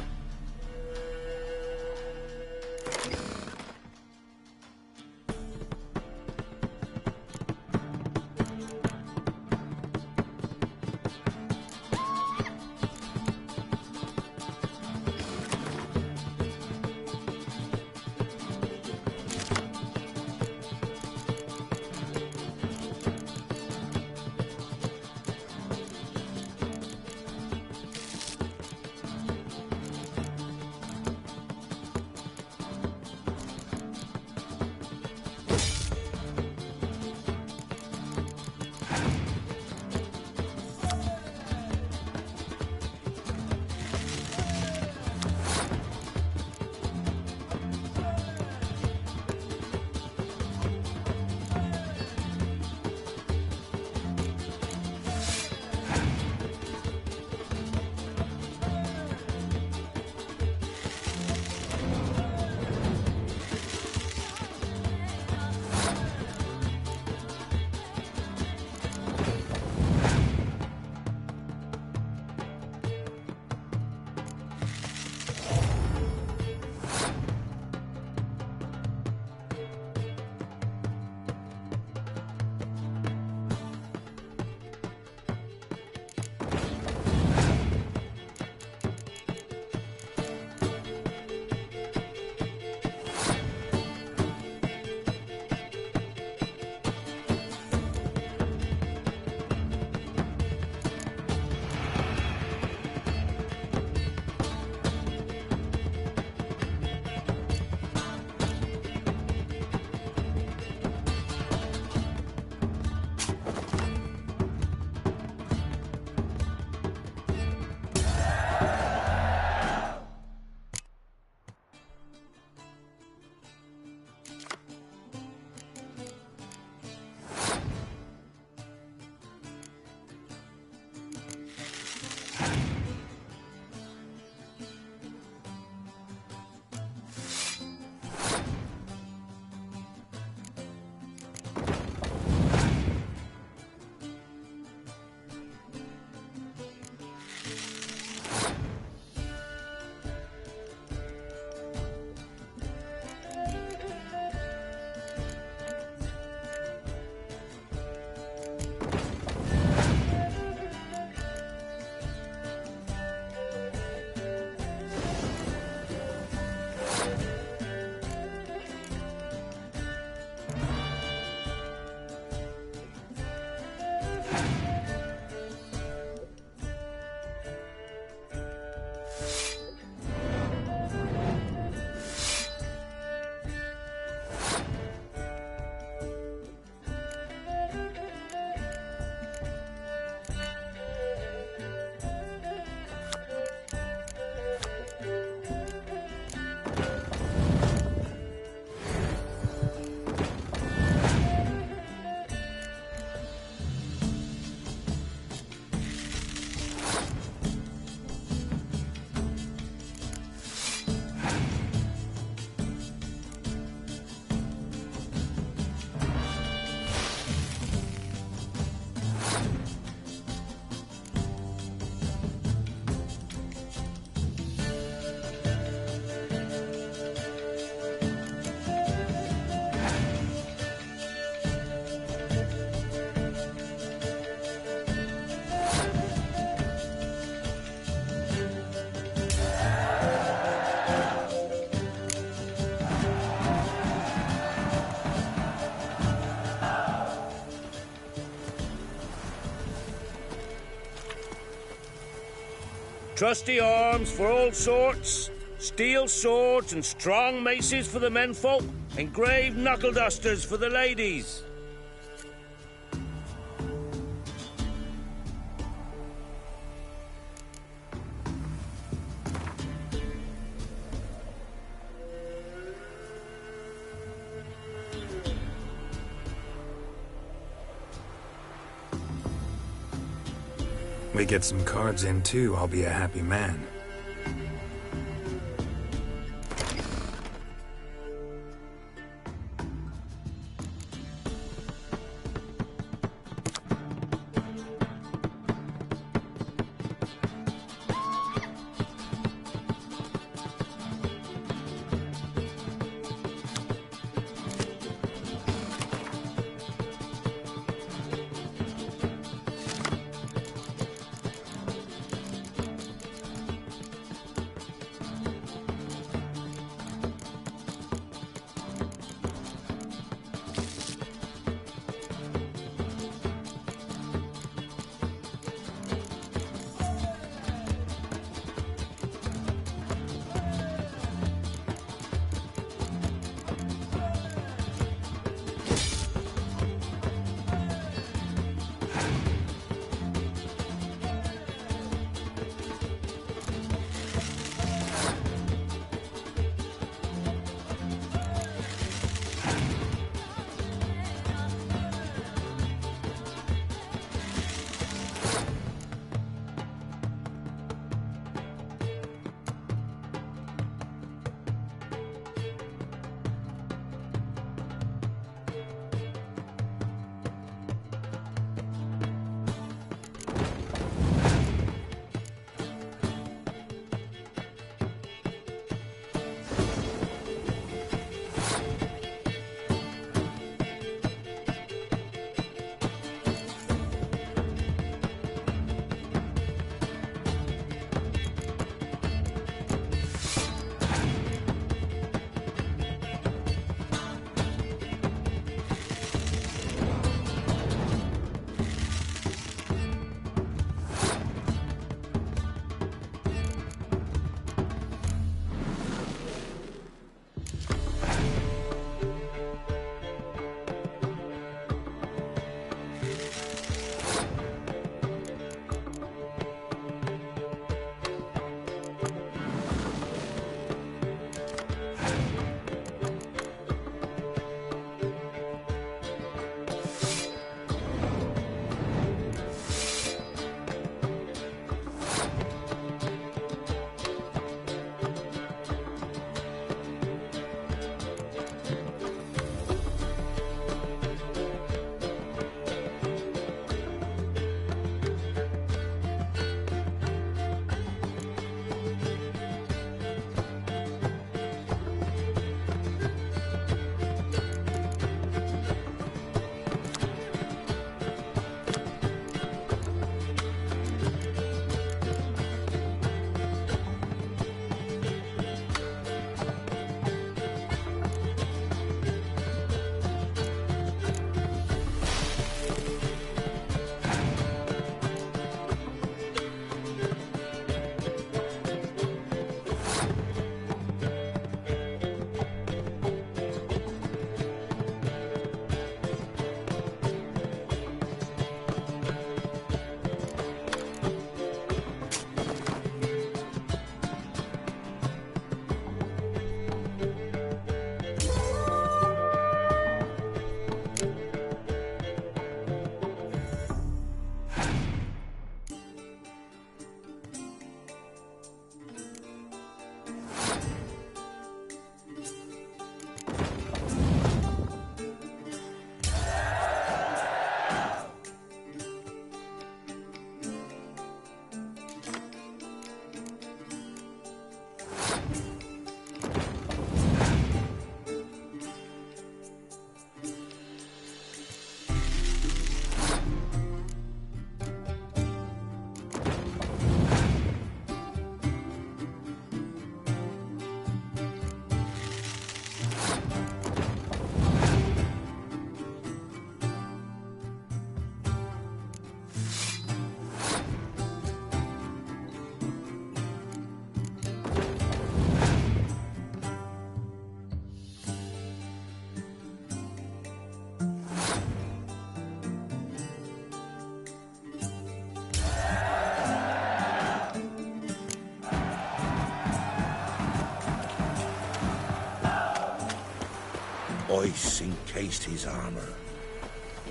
Trusty arms for all sorts, steel swords and strong maces for the menfolk, engraved knuckle dusters for the ladies. We get some cards in too, I'll be a happy man. Ice encased his armor,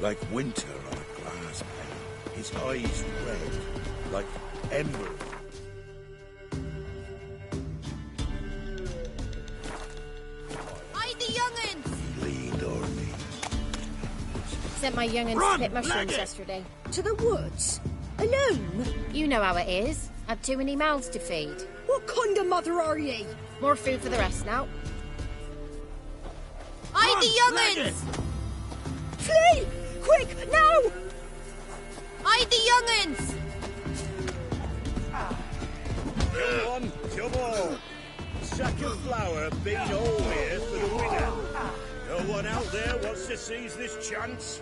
like winter on a glass pane. His eyes red, like ember. Hide the young'uns! He leaned o'er me. Sent my young'uns to pick mushrooms yesterday. To the woods? Alone? You know how it is. Had too many mouths to feed. What kind of mother are ye? More food for the rest now. Hide the young'uns! Flee! Quick, now! Hide the young'uns! Come on, come on. Sack of flour been all here for the winner. No one out there wants to seize this chance.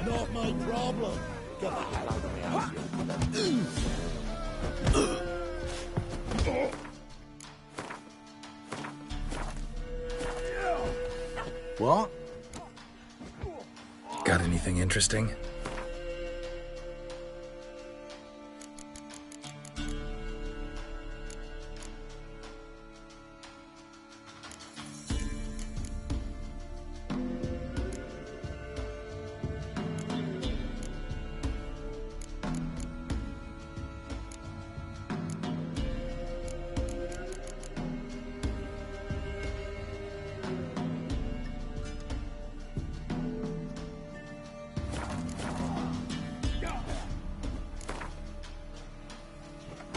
Not my problem. Get the hell out of my house. What? Got anything interesting?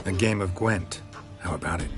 A game of Gwent. How about it?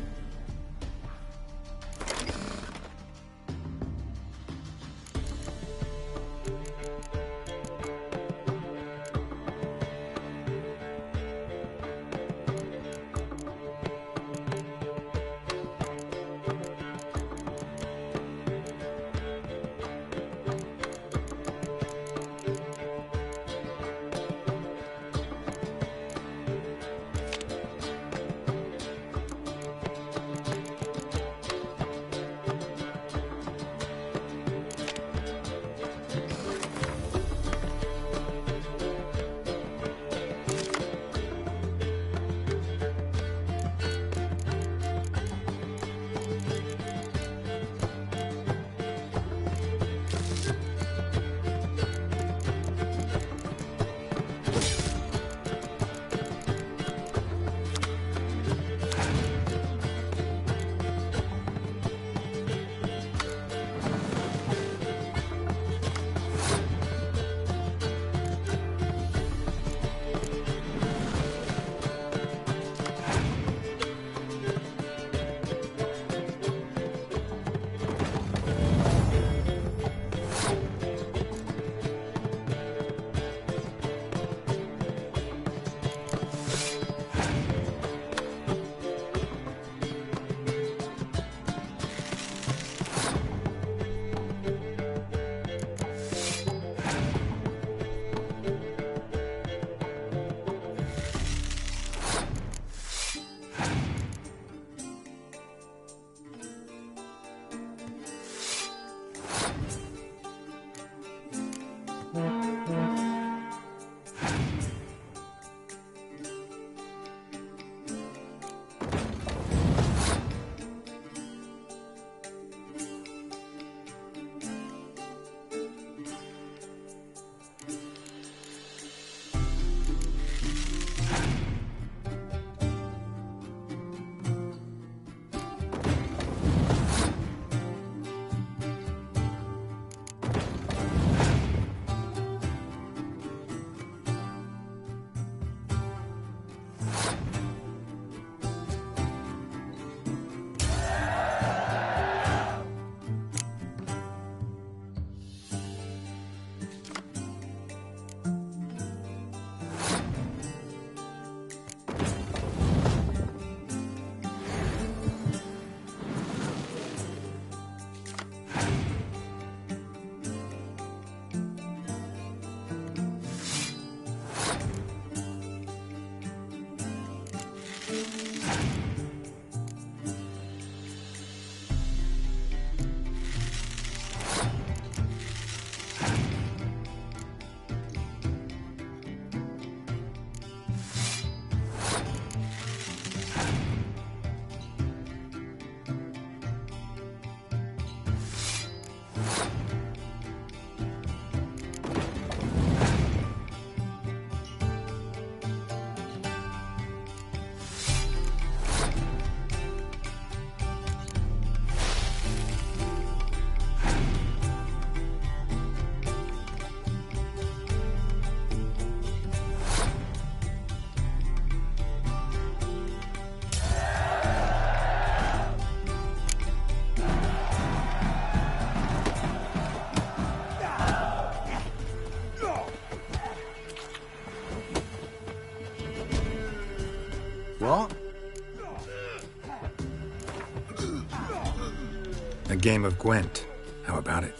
A game of Gwent. How about it?